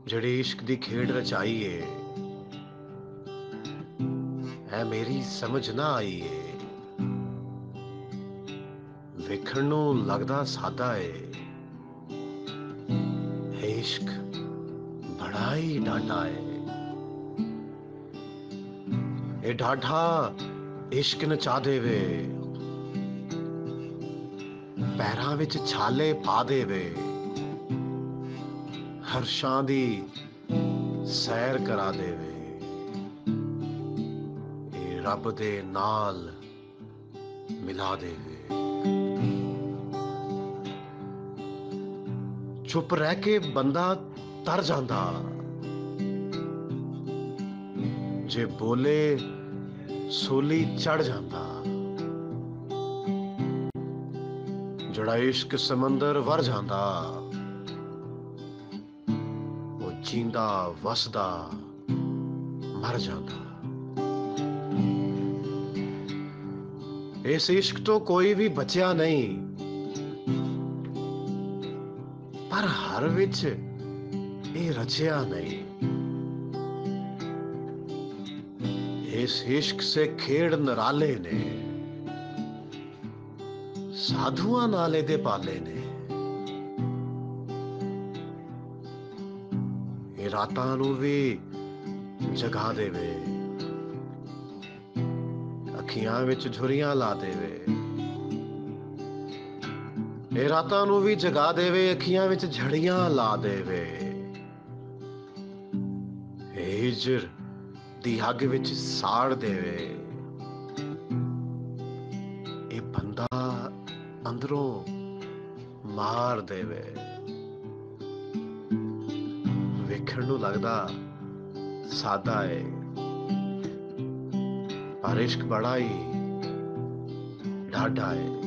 ਜਿਹੜੀ इश्क दी खेड रचाई है मेरी समझ ना आई वेखण नूं लगदा सादा है इश्क बड़ा ही डाढा ये डाढा इश्क नचा देवे पैरां विच छाले पा देवे हर्षां दी सैर करा देवे रब दे नाल मिला देवे चुप रह के बंदा तर जांदा जे बोले सूली चढ़ जांदा जड़ा इश्क समंदर वर जांदा वो जींदा वसदा मर जांदा इस इश्क तो कोई भी बचा नहीं पर हर विच ये रचिया नहीं इस इश्क से खेड़ नराले ने साधुआं नाले दे पाले ने ये रातां नूं भी जगा देवे अखियां विच झुरियां ला देवे ये रातां नूं भी जगा देवे अखियां विच झड़ियां ला देवे हिजर दी अग विच साड़ देवे ये बंदा अंदरों मार देवे वेखण नूं लगदा सादा है पर इश्क बड़ा ही डाढा है।